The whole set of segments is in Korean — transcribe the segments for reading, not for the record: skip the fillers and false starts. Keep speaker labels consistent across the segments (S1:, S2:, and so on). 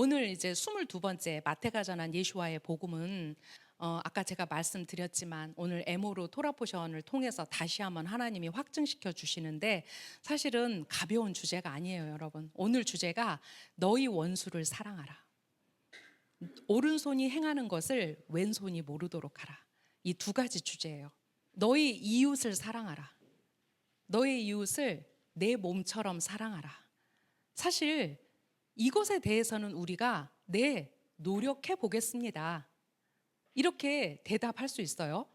S1: 오늘 이제 22번째 마태가 전한 예수와의 복음은 아까 제가 말씀드렸지만 오늘 에모로 토라포션을 통해서 다시 한번 하나님이 확증시켜 주시는데 사실은 가벼운 주제가 아니에요, 여러분. 오늘 주제가 너희 원수를 사랑하라. 오른손이 행하는 것을 왼손이 모르도록 하라. 이 두 가지 주제예요. 너희 이웃을 사랑하라. 너희 이웃을 내 몸처럼 사랑하라. 사실 이것에 대해서는 우리가 노력해 보겠습니다. 이렇게 대답할 수 있어요.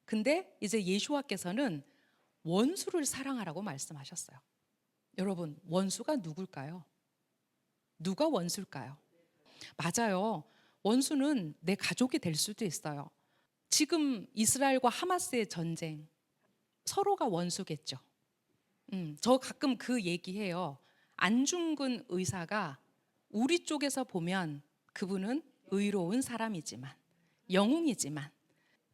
S1: 근데 이제 예수와께서는 원수를 사랑하라고 말씀하셨어요. 여러분, 원수가 누굴까요? 누가 원수일까요? 맞아요. 원수는 내 가족이 될 수도 있어요. 지금 이스라엘과 하마스의 전쟁, 서로가 원수겠죠. 저 가끔 그 얘기해요. 안중근 의사가 우리 쪽에서 보면 그분은 의로운 사람이지만, 영웅이지만,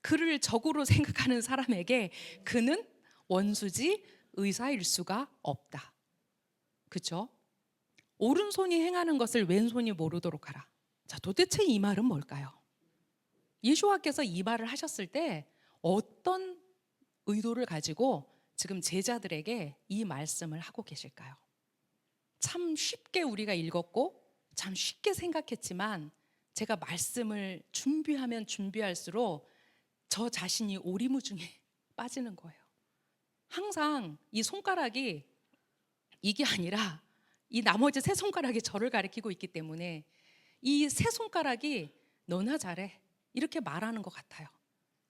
S1: 그를 적으로 생각하는 사람에게 그는 원수지 의사일 수가 없다. 그렇죠? 오른손이 행하는 것을 왼손이 모르도록 하라. 자, 도대체 이 말은 뭘까요? 예수와께서 이 말을 하셨을 때 어떤 의도를 가지고 지금 제자들에게 이 말씀을 하고 계실까요? 참 쉽게 우리가 읽었고 참 쉽게 생각했지만 제가 말씀을 준비하면 준비할수록 저 자신이 오리무중에 빠지는 거예요. 항상 이 손가락이 이게 아니라 이 나머지 세 손가락이 저를 가리키고 있기 때문에 이 세 손가락이 너나 잘해 이렇게 말하는 것 같아요.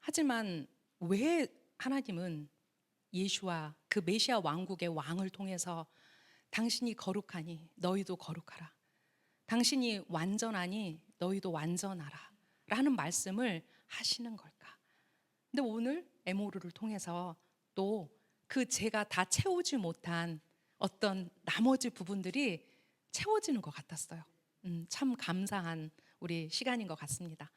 S1: 하지만 왜 하나님은 예수와 그 메시아 왕국의 왕을 통해서 당신이 거룩하니 너희도 거룩하라. 당신이 완전하니 너희도 완전하라. 라는 말씀을 하시는 걸까? 근데 오늘 에모르를 통해서 또 그 제가 다 채우지 못한 어떤 나머지 부분들이 채워지는 것 같았어요. 참 감사한 우리 시간인 것 같습니다.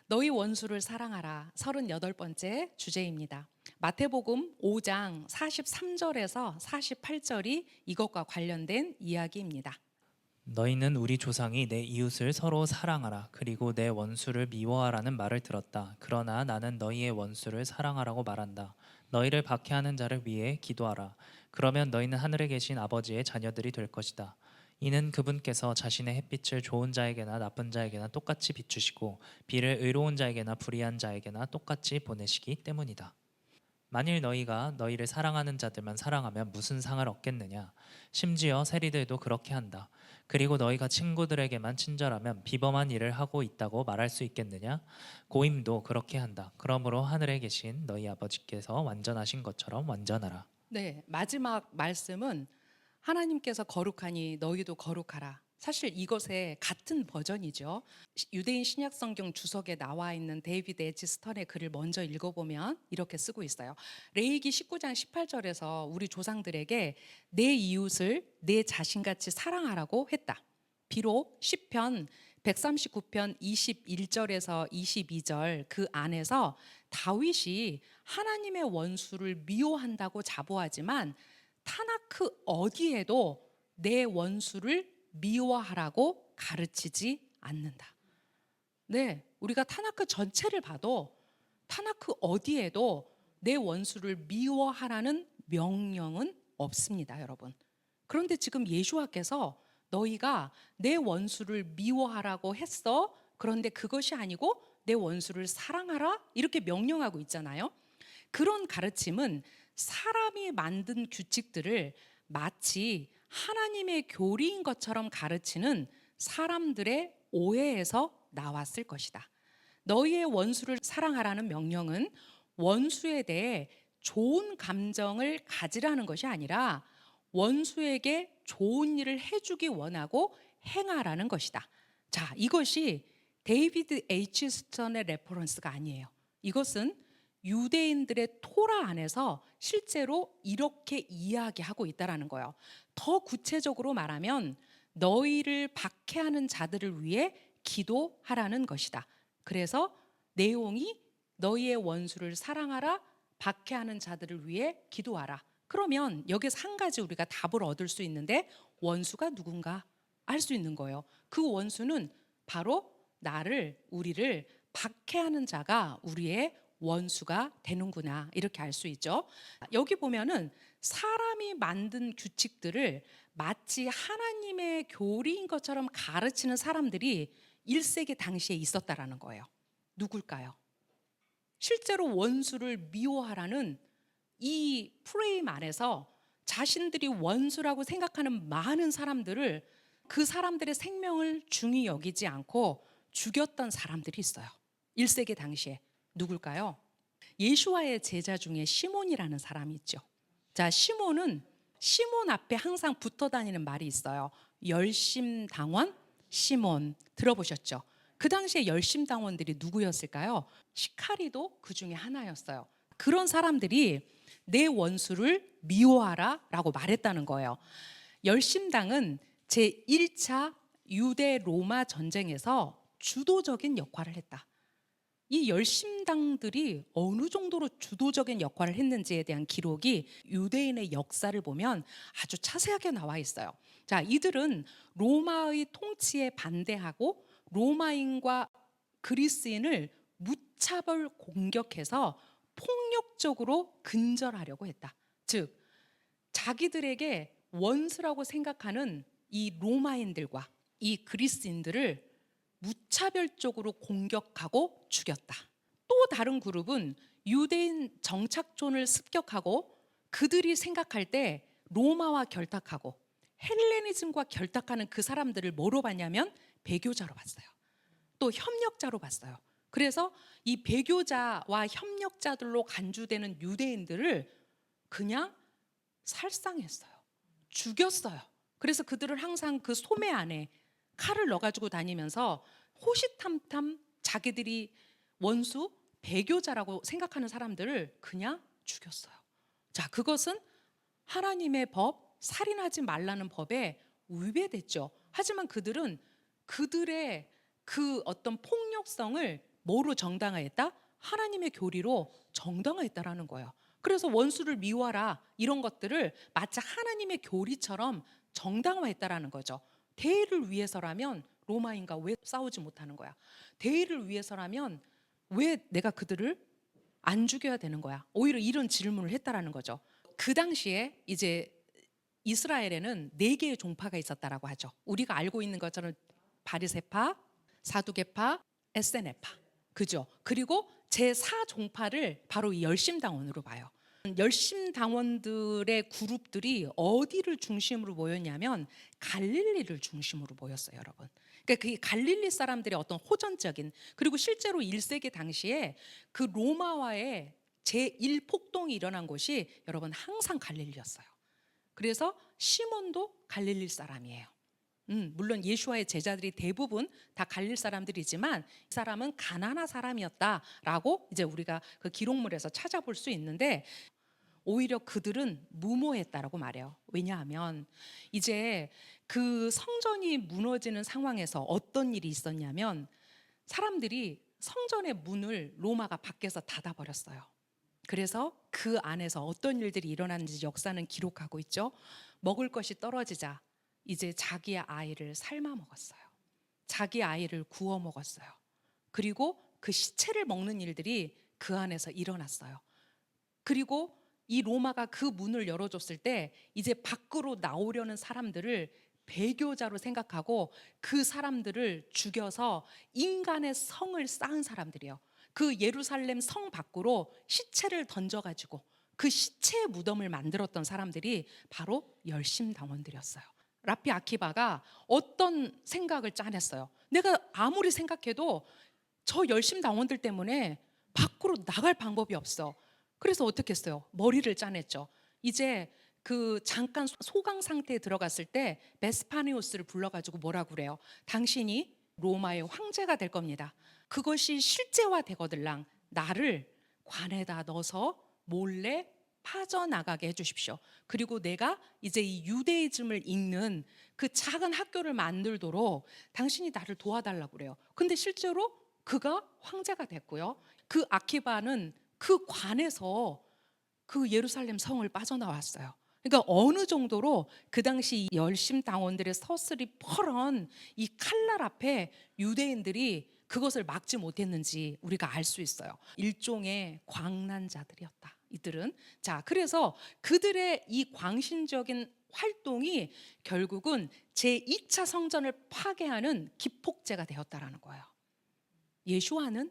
S1: 너희 원수를 사랑하라 38번째 주제입니다. 마태복음 5장 43절에서 48절이 이것과 관련된 이야기입니다.
S2: 너희는 우리 조상이 내 이웃을 서로 사랑하라 그리고 내 원수를 미워하라는 말을 들었다. 그러나 나는 너희의 원수를 사랑하라고 말한다. 너희를 박해하는 자를 위해 기도하라. 그러면 너희는 하늘에 계신 아버지의 자녀들이 될 것이다. 이는 그분께서 자신의 햇빛을 좋은 자에게나 나쁜 자에게나 똑같이 비추시고 비를 의로운 자에게나 불의한 자에게나 똑같이 보내시기 때문이다. 만일 너희가 너희를 사랑하는 자들만 사랑하면 무슨 상을 얻겠느냐? 심지어 세리들도 그렇게 한다. 그리고 너희가 친구들에게만 친절하면 비범한 일을 하고 있다고 말할 수 있겠느냐? 고임도 그렇게 한다. 그러므로 하늘에 계신 너희 아버지께서 완전하신 것처럼 완전하라.
S1: 네, 마지막 말씀은 하나님께서 거룩하니 너희도 거룩하라. 사실 이것의 같은 버전이죠. 유대인 신약 성경 주석에 나와 있는 데이비드 에지스턴의 글을 먼저 읽어보면 이렇게 쓰고 있어요. 레위기 19장 18절에서 우리 조상들에게 내 이웃을 내 자신같이 사랑하라고 했다. 비록 시편 139편 21절에서 22절 그 안에서 다윗이 하나님의 원수를 미워한다고 자부하지만 타나크 어디에도 내 원수를 미워하라고 가르치지 않는다. 네, 우리가 타나크 전체를 봐도 타나크 어디에도 내 원수를 미워하라는 명령은 없습니다, 여러분. 그런데 지금 예수와께서 너희가 내 원수를 미워하라고 했어. 그런데 그것이 아니고 내 원수를 사랑하라 이렇게 명령하고 있잖아요. 그런 가르침은 사람이 만든 규칙들을 마치 하나님의 교리인 것처럼 가르치는 사람들의 오해에서 나왔을 것이다. 너희의 원수를 사랑하라는 명령은 원수에 대해 좋은 감정을 가지라는 것이 아니라 원수에게 좋은 일을 해주기 원하고 행하라는 것이다. 자, 이것이 데이비드 H. 스턴의 레퍼런스가 아니에요. 이것은 유대인들의 토라 안에서 실제로 이렇게 이야기하고 있다라는 거예요. 더 구체적으로 말하면 너희를 박해하는 자들을 위해 기도하라는 것이다. 그래서 내용이 너희의 원수를 사랑하라, 박해하는 자들을 위해 기도하라. 그러면 여기서 한 가지 우리가 답을 얻을 수 있는데 원수가 누군가? 알 수 있는 거예요. 그 원수는 바로 우리를 박해하는 자가 우리의 원수가 되는구나, 이렇게 알 수 있죠. 여기 보면은 사람이 만든 규칙들을 마치 하나님의 교리인 것처럼 가르치는 사람들이 1세기 당시에 있었다라는 거예요. 누굴까요? 실제로 원수를 미워하라는 이 프레임 안에서 자신들이 원수라고 생각하는 많은 사람들을, 그 사람들의 생명을 중히 여기지 않고 죽였던 사람들이 있어요. 1세기 당시에. 누굴까요? 예수와의 제자 중에 시몬이라는 사람이 있죠. 자, 시몬 앞에 항상 붙어 다니는 말이 있어요. 열심당원 시몬, 들어보셨죠? 그 당시에 열심당원들이 누구였을까요? 시카리도 그 중에 하나였어요. 그런 사람들이 내 원수를 미워하라 라고 말했다는 거예요. 열심당은 제1차 유대 로마 전쟁에서 주도적인 역할을 했다. 이 열심당들이 어느 정도로 주도적인 역할을 했는지에 대한 기록이 유대인의 역사를 보면 아주 자세하게 나와 있어요. 자, 이들은 로마의 통치에 반대하고 로마인과 그리스인을 무차별 공격해서 폭력적으로 근절하려고 했다. 즉, 자기들에게 원수라고 생각하는 이 로마인들과 이 그리스인들을 무차별적으로 공격하고 죽였다. 또 다른 그룹은 유대인 정착촌을 습격하고 그들이 생각할 때 로마와 결탁하고 헬레니즘과 결탁하는 그 사람들을 뭐로 봤냐면 배교자로 봤어요. 또 협력자로 봤어요. 그래서 이 배교자와 협력자들로 간주되는 유대인들을 그냥 살상했어요. 죽였어요. 그래서 그들을 항상 그 소매 안에 칼을 넣어가지고 다니면서 호시탐탐 자기들이 원수, 배교자라고 생각하는 사람들을 그냥 죽였어요. 자, 그것은 하나님의 법, 살인하지 말라는 법에 위배됐죠. 하지만 그들은 그들의 그 어떤 폭력성을 뭐로 정당화했다? 하나님의 교리로 정당화했다라는 거예요. 그래서 원수를 미워하라 이런 것들을 마치 하나님의 교리처럼 정당화했다라는 거죠. 대의를 위해서라면 로마인과 왜 싸우지 못하는 거야? 대의를 위해서라면 왜 내가 그들을 안 죽여야 되는 거야? 오히려 이런 질문을 했다라는 거죠. 그 당시에 이제 이스라엘에는 4개의 종파가 있었다라고 하죠. 우리가 알고 있는 것처럼 바리새파, 사두개파, 에세네파, 그죠? 그리고 제4종파를 바로 이 열심당원으로 봐요. 열심당원들의 그룹들이 어디를 중심으로 모였냐면 갈릴리를 중심으로 모였어요, 여러분. 그러니까 그 갈릴리 사람들의 어떤 호전적인, 그리고 실제로 1세기 당시에 그 로마와의 제1폭동이 일어난 곳이 여러분 항상 갈릴리였어요. 그래서 시몬도 갈릴리 사람이에요. 물론 예수와의 제자들이 대부분 다 갈릴 사람들이지만 이 사람은 가나나 사람이었다라고 이제 우리가 그 기록물에서 찾아볼 수 있는데, 오히려 그들은 무모했다라고 말해요. 왜냐하면 이제 그 성전이 무너지는 상황에서 어떤 일이 있었냐면 사람들이 성전의 문을 로마가 밖에서 닫아버렸어요. 그래서 그 안에서 어떤 일들이 일어났는지 역사는 기록하고 있죠. 먹을 것이 떨어지자 이제 자기의 아이를 삶아 먹었어요. 자기 아이를 구워 먹었어요. 그리고 그 시체를 먹는 일들이 그 안에서 일어났어요. 그리고 이 로마가 그 문을 열어줬을 때 이제 밖으로 나오려는 사람들을 배교자로 생각하고 그 사람들을 죽여서 인간의 성을 쌓은 사람들이에요. 그 예루살렘 성 밖으로 시체를 던져가지고 그 시체의 무덤을 만들었던 사람들이 바로 열심당원들이었어요. 라피 아키바가 어떤 생각을 짜냈어요. 내가 아무리 생각해도 저 열심당원들 때문에 밖으로 나갈 방법이 없어. 그래서 어떻게 했어요? 머리를 짜냈죠. 이제 그 잠깐 소강 상태에 들어갔을 때 베스파니오스를 불러가지고 뭐라고 그래요? 당신이 로마의 황제가 될 겁니다. 그것이 실제화되거들랑 나를 관에다 넣어서 몰래 빠져나가게 해주십시오. 그리고 내가 이제 이 유대이즘을 읽는 그 작은 학교를 만들도록 당신이 나를 도와달라고 그래요. 근데 실제로 그가 황제가 됐고요. 그 아키바는 그 관에서 그 예루살렘 성을 빠져나왔어요. 그러니까 어느 정도로 그 당시 이 열심 당원들의 서슬이 펄은 이 칼날 앞에 유대인들이 그것을 막지 못했는지 우리가 알 수 있어요. 일종의 광난자들이었다. 이들은. 자, 그래서 그들의 이 광신적인 활동이 결국은 제2차 성전을 파괴하는 기폭제가 되었다라는 거예요. 예수와는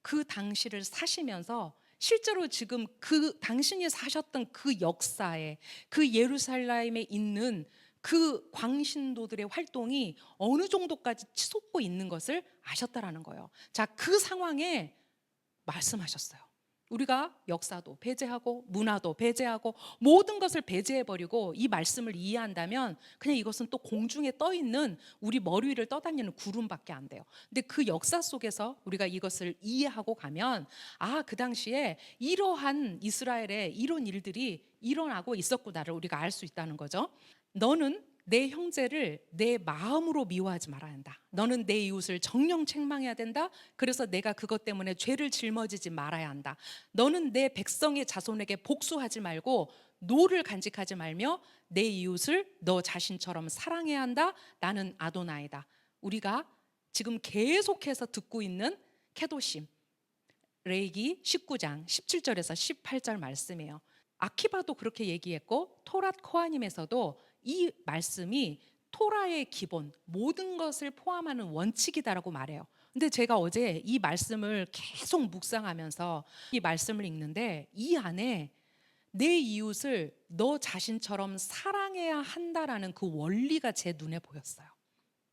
S1: 그 당시를 사시면서 실제로 지금 그 당신이 사셨던 그 역사에, 그 예루살렘에 있는 그 광신도들의 활동이 어느 정도까지 치솟고 있는 것을 아셨다라는 거예요. 자, 그 상황에 말씀하셨어요. 우리가 역사도 배제하고 문화도 배제하고 모든 것을 배제해버리고 이 말씀을 이해한다면 그냥 이것은 또 공중에 떠 있는 우리 머리 위를 떠다니는 구름밖에 안 돼요. 근데 그 역사 속에서 우리가 이것을 이해하고 가면 아, 그 당시에 이러한 이스라엘에 이런 일들이 일어나고 있었구나를 우리가 알 수 있다는 거죠. 너는 내 형제를 내 마음으로 미워하지 말아야 한다. 너는 내 이웃을 정령 책망해야 된다. 그래서 내가 그것 때문에 죄를 짊어지지 말아야 한다. 너는 내 백성의 자손에게 복수하지 말고 노를 간직하지 말며 내 이웃을 너 자신처럼 사랑해야 한다. 나는 아도나이다. 우리가 지금 계속해서 듣고 있는 케도심 레이기 19장 17절에서 18절 말씀이에요. 아키바도 그렇게 얘기했고 토랏 코하님에서도 이 말씀이 토라의 기본 모든 것을 포함하는 원칙이다라고 말해요. 근데 제가 어제 이 말씀을 계속 묵상하면서 이 말씀을 읽는데 이 안에 내 이웃을 너 자신처럼 사랑해야 한다라는 그 원리가 제 눈에 보였어요.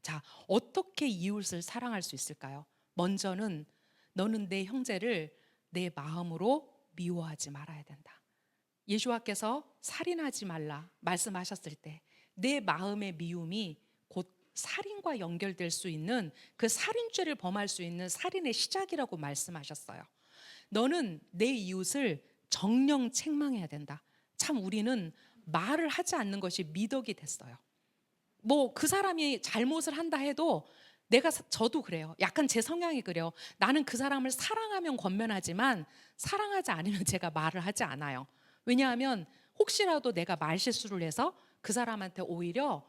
S1: 자, 어떻게 이웃을 사랑할 수 있을까요? 먼저는 너는 내 형제를 내 마음으로 미워하지 말아야 된다. 예수와께서 살인하지 말라 말씀하셨을 때 내 마음의 미움이 곧 살인과 연결될 수 있는 그 살인죄를 범할 수 있는 살인의 시작이라고 말씀하셨어요. 너는 내 이웃을 정령 책망해야 된다. 참 우리는 말을 하지 않는 것이 미덕이 됐어요. 뭐 그 사람이 잘못을 한다 해도 저도 그래요. 약간 제 성향이 그래요. 나는 그 사람을 사랑하면 권면하지만 사랑하지 않으면 제가 말을 하지 않아요. 왜냐하면 혹시라도 내가 말실수를 해서 그 사람한테 오히려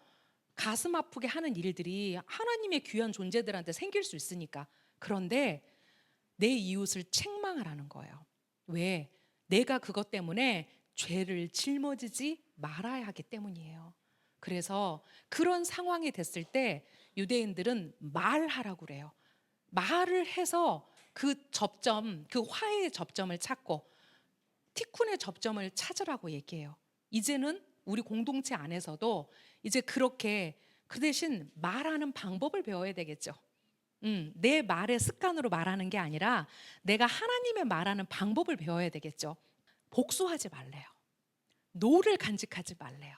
S1: 가슴 아프게 하는 일들이 하나님의 귀한 존재들한테 생길 수 있으니까. 그런데 내 이웃을 책망하라는 거예요. 왜? 내가 그것 때문에 죄를 짊어지지 말아야 하기 때문이에요. 그래서 그런 상황이 됐을 때 유대인들은 말하라고 그래요. 말을 해서 그 접점, 그 화해의 접점을 찾고 티쿤의 접점을 찾으라고 얘기해요. 이제는 우리 공동체 안에서도 이제 그렇게 그 대신 말하는 방법을 배워야 되겠죠. 내 말의 습관으로 말하는 게 아니라 내가 하나님의 말하는 방법을 배워야 되겠죠. 복수하지 말래요. 노를 간직하지 말래요.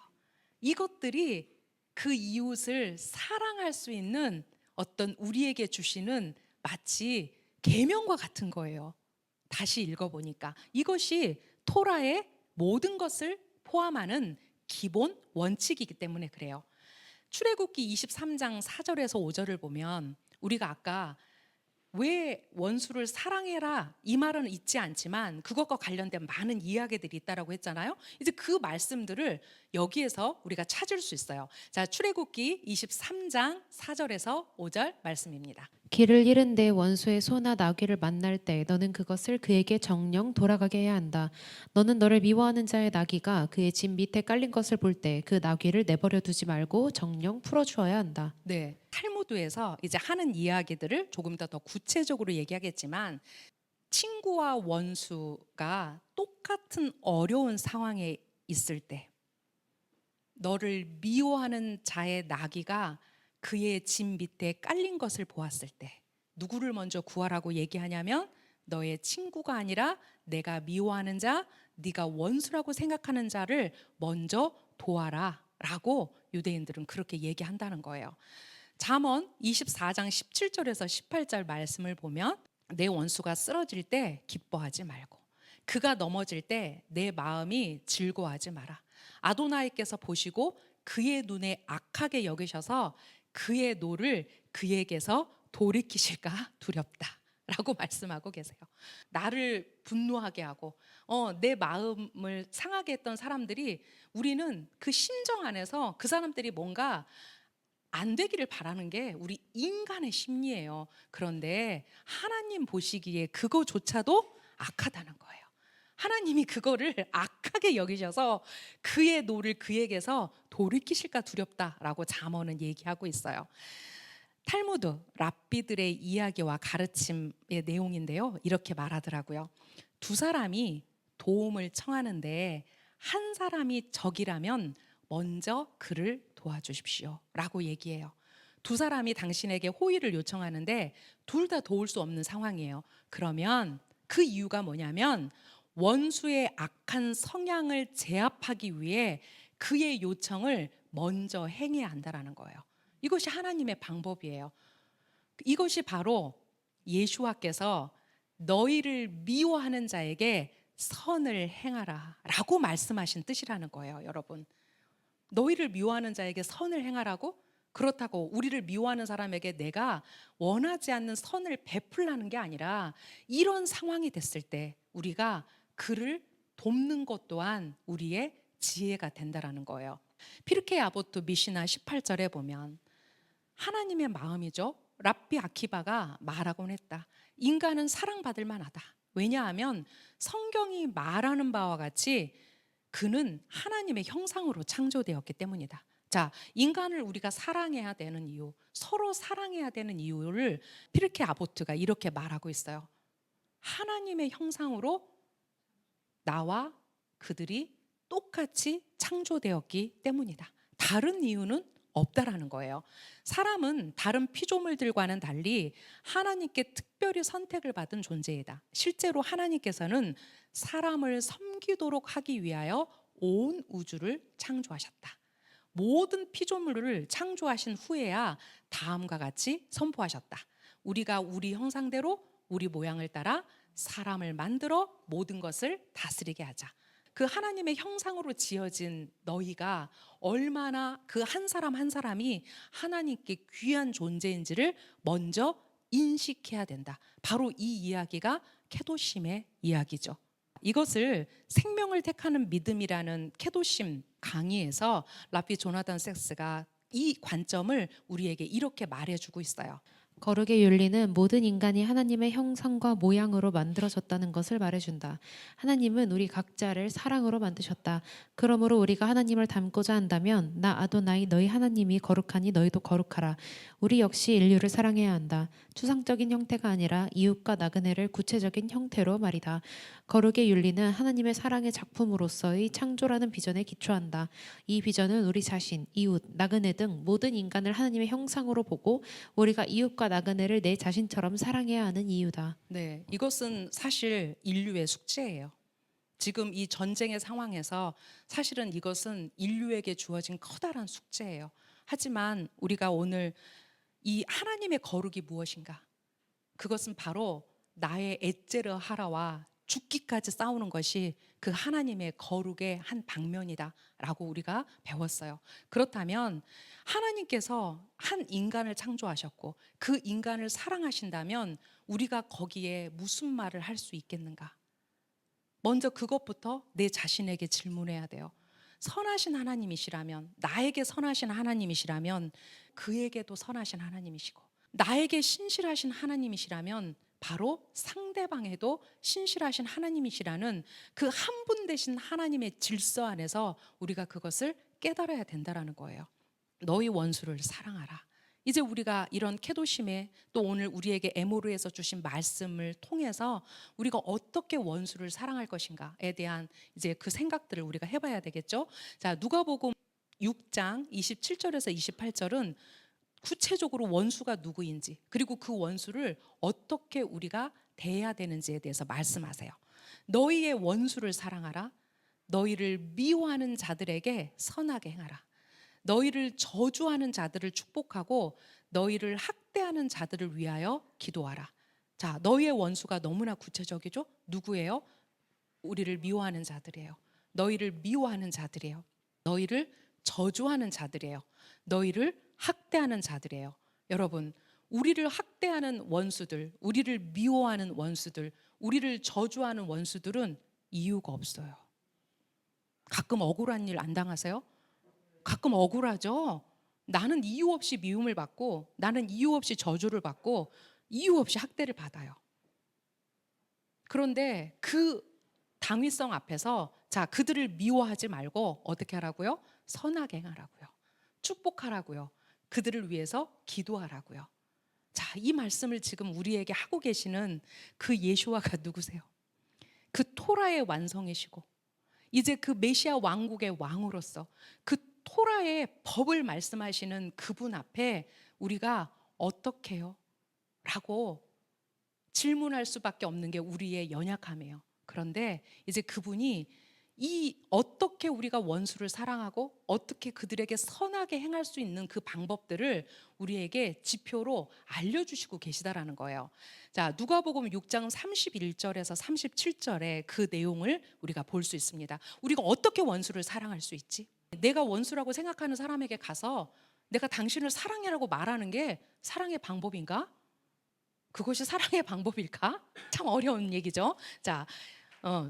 S1: 이것들이 그 이웃을 사랑할 수 있는 어떤 우리에게 주시는 마치 계명과 같은 거예요. 다시 읽어보니까 이것이 토라의 모든 것을 포함하는 기본 원칙이기 때문에 그래요. 출애굽기 23장 4절에서 5절을 보면 우리가 아까 왜 원수를 사랑해라 이 말은 있지 않지만 그것과 관련된 많은 이야기들이 있다라고 했잖아요. 이제 그 말씀들을 여기에서 우리가 찾을 수 있어요. 자, 출애굽기 23장 4절에서 5절 말씀입니다.
S3: 길을 잃은 내 원수의 소나 나귀를 만날 때 너는 그것을 그에게 정령 돌아가게 해야 한다. 너는 너를 미워하는 자의 나귀가 그의 집 밑에 깔린 것을 볼 때 그 나귀를 내버려 두지 말고 정령 풀어주어야 한다.
S1: 네, 탈무드에서 이제 하는 이야기들을 조금 더 구체적으로 얘기하겠지만 친구와 원수가 똑같은 어려운 상황에 있을 때 너를 미워하는 자의 나귀가 그의 집 밑에 깔린 것을 보았을 때 누구를 먼저 구하라고 얘기하냐면 너의 친구가 아니라 내가 미워하는 자, 네가 원수라고 생각하는 자를 먼저 도와라 라고 유대인들은 그렇게 얘기한다는 거예요. 잠언 24장 17절에서 18절 말씀을 보면 내 원수가 쓰러질 때 기뻐하지 말고 그가 넘어질 때 내 마음이 즐거워하지 마라. 아도나이께서 보시고 그의 눈에 악하게 여기셔서 그의 노를 그에게서 돌이키실까 두렵다 라고 말씀하고 계세요. 나를 분노하게 하고 내 마음을 상하게 했던 사람들이, 우리는 그 심정 안에서 그 사람들이 뭔가 안 되기를 바라는 게 우리 인간의 심리예요. 그런데 하나님 보시기에 그거조차도 악하다는 거예요. 하나님이 그거를 악하게 여기셔서 그의 노를 그에게서 돌이키실까 두렵다라고 잠언은 얘기하고 있어요. 탈무드, 랍비들의 이야기와 가르침의 내용인데요. 이렇게 말하더라고요. 두 사람이 도움을 청하는데 한 사람이 적이라면 먼저 그를 도와주십시오 라고 얘기해요. 두 사람이 당신에게 호의를 요청하는데 둘 다 도울 수 없는 상황이에요. 그러면 그 이유가 뭐냐면 원수의 악한 성향을 제압하기 위해 그의 요청을 먼저 행해야 한다라는 거예요. 이것이 하나님의 방법이에요. 이것이 바로 예수와께서 너희를 미워하는 자에게 선을 행하라 라고 말씀하신 뜻이라는 거예요. 여러분, 너희를 미워하는 자에게 선을 행하라고? 그렇다고 우리를 미워하는 사람에게 내가 원하지 않는 선을 베풀라는 게 아니라, 이런 상황이 됐을 때 우리가 그를 돕는 것 또한 우리의 지혜가 된다라는 거예요. 피르케 아보트 미시나 18절에 보면 하나님의 마음이죠. 랍비 아키바가 말하곤 했다. 인간은 사랑받을 만하다. 왜냐하면 성경이 말하는 바와 같이 그는 하나님의 형상으로 창조되었기 때문이다. 자, 인간을 우리가 사랑해야 되는 이유, 서로 사랑해야 되는 이유를 피르케 아보트가 이렇게 말하고 있어요. 하나님의 형상으로 나와 그들이 똑같이 창조되었기 때문이다. 다른 이유는 없다라는 거예요. 사람은 다른 피조물들과는 달리 하나님께 특별히 선택을 받은 존재이다. 실제로 하나님께서는 사람을 섬기도록 하기 위하여 온 우주를 창조하셨다. 모든 피조물을 창조하신 후에야 다음과 같이 선포하셨다. 우리가 우리 형상대로 우리 모양을 따라 사람을 만들어 모든 것을 다스리게 하자. 그 하나님의 형상으로 지어진 너희가 얼마나 그 한 사람 한 사람이 하나님께 귀한 존재인지를 먼저 인식해야 된다. 바로 이 이야기가 케도심의 이야기죠. 이것을 생명을 택하는 믿음이라는 케도심 강의에서 랍비 조나단 섹스가 이 관점을 우리에게 이렇게 말해주고 있어요.
S3: 거룩의 윤리는 모든 인간이 하나님의 형상과 모양으로 만들어졌다는 것을 말해준다. 하나님은 우리 각자를 사랑으로 만드셨다. 그러므로 우리가 하나님을 닮고자 한다면 나 아도나이 너희 하나님이 거룩하니 너희도 거룩하라. 우리 역시 인류를 사랑해야 한다. 추상적인 형태가 아니라 이웃과 나그네를 구체적인 형태로 말이다. 거룩의 윤리는 하나님의 사랑의 작품으로서의 창조라는 비전에 기초한다. 이 비전은 우리 자신, 이웃, 나그네 등 모든 인간을 하나님의 형상으로 보고 우리가 이웃과 나그네를 내 자신처럼 사랑해야 하는 이유다.
S1: 네, 이것은 사실 인류의 숙제예요. 지금 이 전쟁의 상황에서 사실은 이것은 인류에게 주어진 커다란 숙제예요. 하지만 우리가 오늘 이 하나님의 거룩이 무엇인가? 그것은 바로 나의 에제르 하라와 죽기까지 싸우는 것이 그 하나님의 거룩의 한 방면이다라고 우리가 배웠어요. 그렇다면 하나님께서 한 인간을 창조하셨고 그 인간을 사랑하신다면 우리가 거기에 무슨 말을 할 수 있겠는가? 먼저 그것부터 내 자신에게 질문해야 돼요. 선하신 하나님이시라면, 나에게 선하신 하나님이시라면 그에게도 선하신 하나님이시고, 나에게 신실하신 하나님이시라면 바로 상대방에도 신실하신 하나님이시라는 그 한 분 되신 하나님의 질서 안에서 우리가 그것을 깨달아야 된다라는 거예요. 너희 원수를 사랑하라. 이제 우리가 이런 케도심에 또 오늘 우리에게 에모르에서 주신 말씀을 통해서 우리가 어떻게 원수를 사랑할 것인가에 대한 이제 그 생각들을 우리가 해봐야 되겠죠. 자, 누가복음 6장 27절에서 28절은 구체적으로 원수가 누구인지, 그리고 그 원수를 어떻게 우리가 대해야 되는지에 대해서 말씀하세요. 너희의 원수를 사랑하라. 너희를 미워하는 자들에게 선하게 행하라. 너희를 저주하는 자들을 축복하고 너희를 학대하는 자들을 위하여 기도하라. 자, 너희의 원수가 너무나 구체적이죠? 누구예요? 우리를 미워하는 자들이에요. 너희를 미워하는 자들이에요. 너희를 저주하는 자들이에요. 너희를 학대하는 자들이에요. 여러분, 우리를 학대하는 원수들, 우리를 미워하는 원수들, 우리를 저주하는 원수들은 이유가 없어요. 가끔 억울한 일 안 당하세요? 가끔 억울하죠? 나는 이유 없이 미움을 받고, 나는 이유 없이 저주를 받고, 이유 없이 학대를 받아요. 그런데 그 당위성 앞에서 자, 그들을 미워하지 말고 어떻게 하라고요? 선하게 행하라고요. 축복하라고요. 그들을 위해서 기도하라고요. 자, 이 말씀을 지금 우리에게 하고 계시는 그 예수와가 누구세요? 그 토라의 완성이시고 이제 그 메시아 왕국의 왕으로서 그 토라의 법을 말씀하시는 그분 앞에 우리가 어떻게 해요? 라고 질문할 수밖에 없는 게 우리의 연약함이에요. 그런데 이제 그분이 이 어떻게 우리가 원수를 사랑하고 어떻게 그들에게 선하게 행할 수 있는 그 방법들을 우리에게 지표로 알려주시고 계시다라는 거예요. 자, 누가복음 6장 31절에서 37절에 그 내용을 우리가 볼 수 있습니다. 우리가 어떻게 원수를 사랑할 수 있지? 내가 원수라고 생각하는 사람에게 가서 내가 당신을 사랑해라고 말하는 게 사랑의 방법인가? 그것이 사랑의 방법일까? 참 어려운 얘기죠. 자,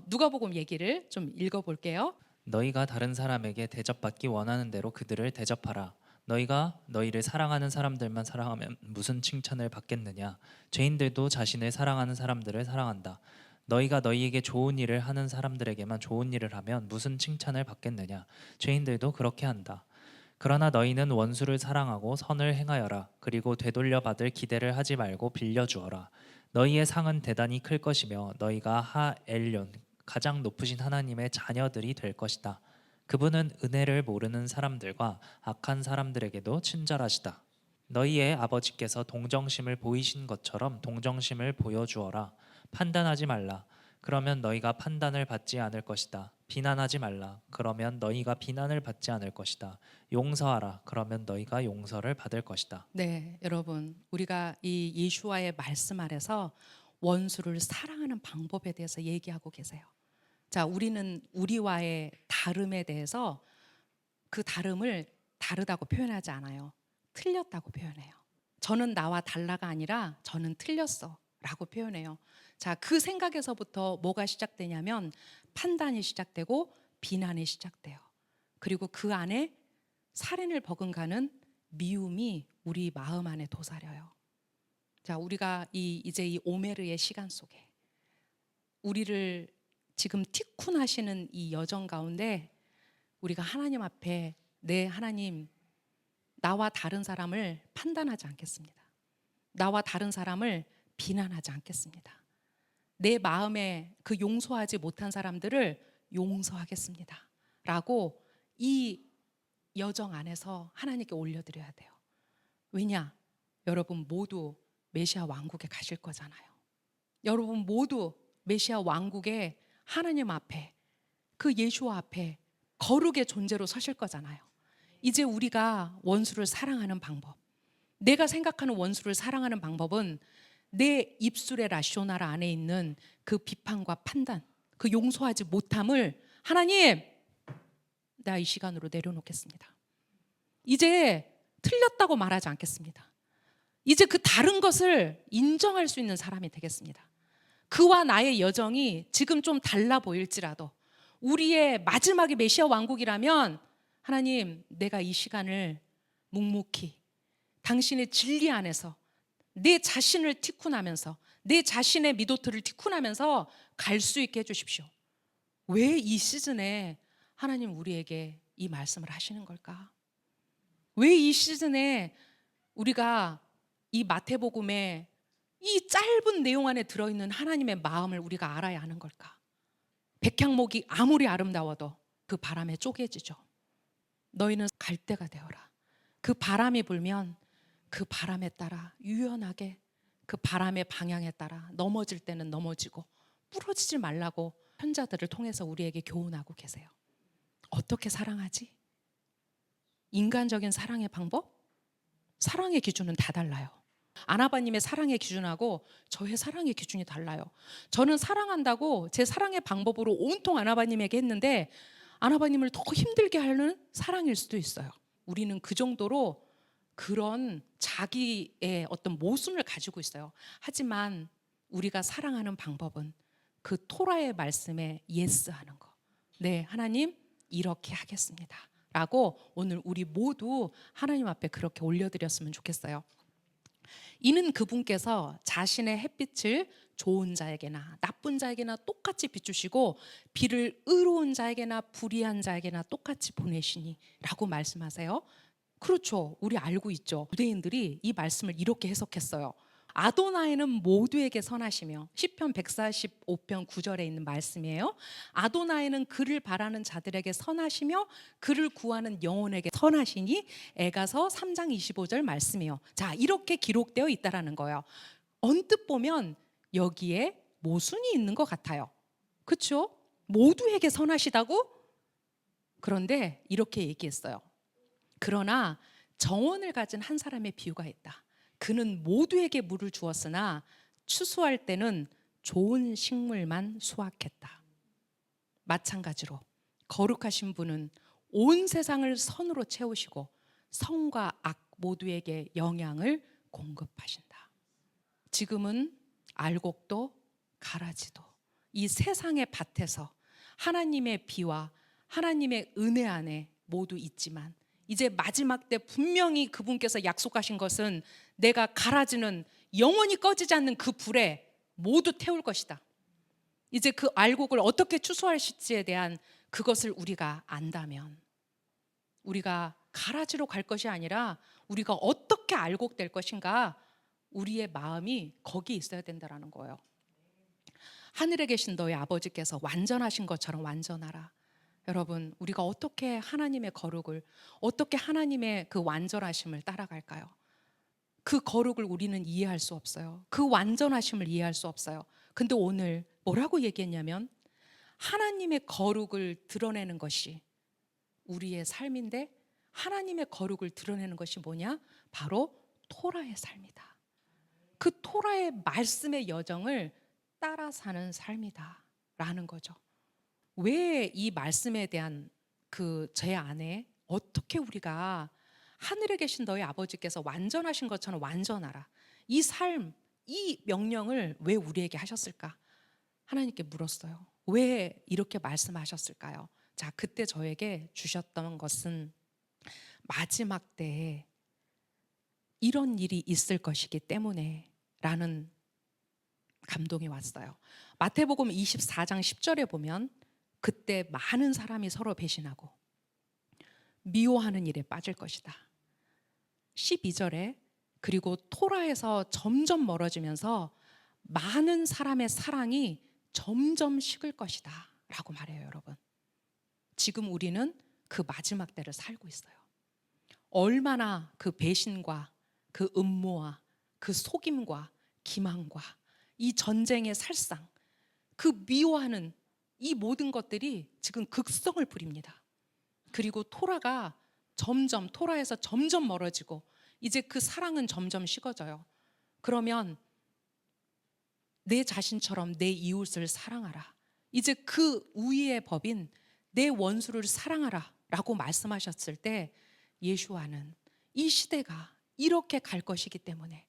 S1: 누가복음 얘기를 좀 읽어볼게요.
S2: 너희가 다른 사람에게 대접받기 원하는 대로 그들을 대접하라. 너희가 너희를 사랑하는 사람들만 사랑하면 무슨 칭찬을 받겠느냐? 죄인들도 자신을 사랑하는 사람들을 사랑한다. 너희가 너희에게 좋은 일을 하는 사람들에게만 좋은 일을 하면 무슨 칭찬을 받겠느냐? 죄인들도 그렇게 한다. 그러나 너희는 원수를 사랑하고 선을 행하여라. 그리고 되돌려 받을 기대를 하지 말고 빌려주어라. 너희의 상은 대단히 클 것이며 너희가 하 엘yon 가장 높으신 하나님의 자녀들이 될 것이다. 그분은 은혜를 모르는 사람들과 악한 사람들에게도 친절하시다. 너희의 아버지께서 동정심을 보이신 것처럼 동정심을 보여주어라. 판단하지 말라. 그러면 너희가 판단을 받지 않을 것이다. 비난하지 말라. 그러면 너희가 비난을 받지 않을 것이다. 용서하라. 그러면 너희가 용서를 받을 것이다.
S1: 네, 여러분, 우리가 이 예수와의 말씀 아래서 원수를 사랑하는 방법에 대해서 얘기하고 계세요. 자, 우리는 우리와의 다름에 대해서 그 다름을 다르다고 표현하지 않아요. 틀렸다고 표현해요. 저는 나와 달라가 아니라 저는 틀렸어 라고 표현해요. 자, 그 생각에서부터 뭐가 시작되냐면 판단이 시작되고 비난이 시작돼요. 그리고 그 안에 살인을 버금가는 미움이 우리 마음 안에 도사려요. 자, 우리가 이제 이 오메르의 시간 속에 우리를 지금 티쿤하시는 이 여정 가운데 우리가 하나님 앞에 네, 하나님, 나와 다른 사람을 판단하지 않겠습니다. 나와 다른 사람을 비난하지 않겠습니다. 내 마음에 그 용서하지 못한 사람들을 용서하겠습니다. 라고 이 여정 안에서 하나님께 올려드려야 돼요. 왜냐? 여러분 모두 메시아 왕국에 가실 거잖아요. 여러분 모두 메시아 왕국에 하나님 앞에 그 예수와 앞에 거룩의 존재로 서실 거잖아요. 이제 우리가 원수를 사랑하는 방법, 내가 생각하는 원수를 사랑하는 방법은 내 입술의 라쇼나라 안에 있는 그 비판과 판단, 그 용서하지 못함을 하나님, 나 이 시간으로 내려놓겠습니다. 이제 틀렸다고 말하지 않겠습니다. 이제 그 다른 것을 인정할 수 있는 사람이 되겠습니다. 그와 나의 여정이 지금 좀 달라 보일지라도 우리의 마지막에 메시아 왕국이라면 하나님, 내가 이 시간을 묵묵히 당신의 진리 안에서 내 자신을 티쿤하면서 내 자신의 미도트를 티쿤하면서 갈 수 있게 해주십시오. 왜 이 시즌에 하나님 우리에게 이 말씀을 하시는 걸까? 왜 이 시즌에 우리가 이 마태복음에 이 짧은 내용 안에 들어있는 하나님의 마음을 우리가 알아야 하는 걸까? 백향목이 아무리 아름다워도 그 바람에 쪼개지죠. 너희는 갈대가 되어라. 그 바람이 불면 그 바람에 따라 유연하게 그 바람의 방향에 따라 넘어질 때는 넘어지고 부러지지 말라고 편자들을 통해서 우리에게 교훈하고 계세요. 어떻게 사랑하지? 인간적인 사랑의 방법? 사랑의 기준은 다 달라요. 아나바님의 사랑의 기준하고 저의 사랑의 기준이 달라요. 저는 사랑한다고 제 사랑의 방법으로 온통 아나바님에게 했는데 아나바님을 더 힘들게 하는 사랑일 수도 있어요. 우리는 그 정도로 그런 자기의 어떤 모순을 가지고 있어요. 하지만 우리가 사랑하는 방법은 그 토라의 말씀에 예스하는 거. 네, 하나님 이렇게 하겠습니다. 라고 오늘 우리 모두 하나님 앞에 그렇게 올려드렸으면 좋겠어요. 이는 그분께서 자신의 햇빛을 좋은 자에게나 나쁜 자에게나 똑같이 비추시고 비를 의로운 자에게나 불의한 자에게나 똑같이 보내시니 라고 말씀하세요. 그렇죠. 우리 알고 있죠. 유대인들이 이 말씀을 이렇게 해석했어요. 아도나이는 모두에게 선하시며 시편 145편 9절에 있는 말씀이에요. 아도나이는 그를 바라는 자들에게 선하시며 그를 구하는 영혼에게 선하시니 에가서 3장 25절 말씀이에요. 자, 이렇게 기록되어 있다라는 거예요. 언뜻 보면 여기에 모순이 있는 것 같아요. 그렇죠? 모두에게 선하시다고? 그런데 이렇게 얘기했어요. 그러나 정원을 가진 한 사람의 비유가 있다. 그는 모두에게 물을 주었으나 추수할 때는 좋은 식물만 수확했다. 마찬가지로 거룩하신 분은 온 세상을 선으로 채우시고 선과 악 모두에게 영향을 공급하신다. 지금은 알곡도 가라지도 이 세상의 밭에서 하나님의 비와 하나님의 은혜 안에 모두 있지만 이제 마지막 때 분명히 그분께서 약속하신 것은 내가 가라지는 영원히 꺼지지 않는 그 불에 모두 태울 것이다. 이제 그 알곡을 어떻게 추수하실지에 대한 그것을 우리가 안다면 우리가 가라지로 갈 것이 아니라 우리가 어떻게 알곡될 것인가 우리의 마음이 거기에 있어야 된다는 거예요. 하늘에 계신 너희 아버지께서 완전하신 것처럼 완전하라. 여러분, 우리가 어떻게 하나님의 거룩을, 어떻게 하나님의 그 완전하심을 따라갈까요? 그 거룩을 우리는 이해할 수 없어요. 그 완전하심을 이해할 수 없어요. 근데 오늘 뭐라고 얘기했냐면 하나님의 거룩을 드러내는 것이 우리의 삶인데 하나님의 거룩을 드러내는 것이 뭐냐? 바로 토라의 삶이다. 그 토라의 말씀의 여정을 따라 사는 삶이다 라는 거죠. 왜 이 말씀에 대한 그 제 안에 어떻게 우리가 하늘에 계신 너희 아버지께서 완전하신 것처럼 완전하라. 이 삶, 이 명령을 왜 우리에게 하셨을까? 하나님께 물었어요. 왜 이렇게 말씀하셨을까요? 자, 그때 저에게 주셨던 것은 마지막 때에 이런 일이 있을 것이기 때문에 라는 감동이 왔어요. 마태복음 24장 10절에 보면 그때 많은 사람이 서로 배신하고 미워하는 일에 빠질 것이다. 12절에 그리고 토라에서 점점 멀어지면서 많은 사람의 사랑이 점점 식을 것이다 라고 말해요. 여러분, 지금 우리는 그 마지막 때를 살고 있어요. 얼마나 그 배신과 그 음모와 그 속임과 기망과 이 전쟁의 살상, 그 미워하는 이 모든 것들이 지금 극성을 부립니다. 그리고 토라에서 점점 멀어지고 이제 그 사랑은 점점 식어져요. 그러면 내 자신처럼 내 이웃을 사랑하라. 이제 그 우위의 법인 내 원수를 사랑하라 라고 말씀하셨을 때 예수와는 이 시대가 이렇게 갈 것이기 때문에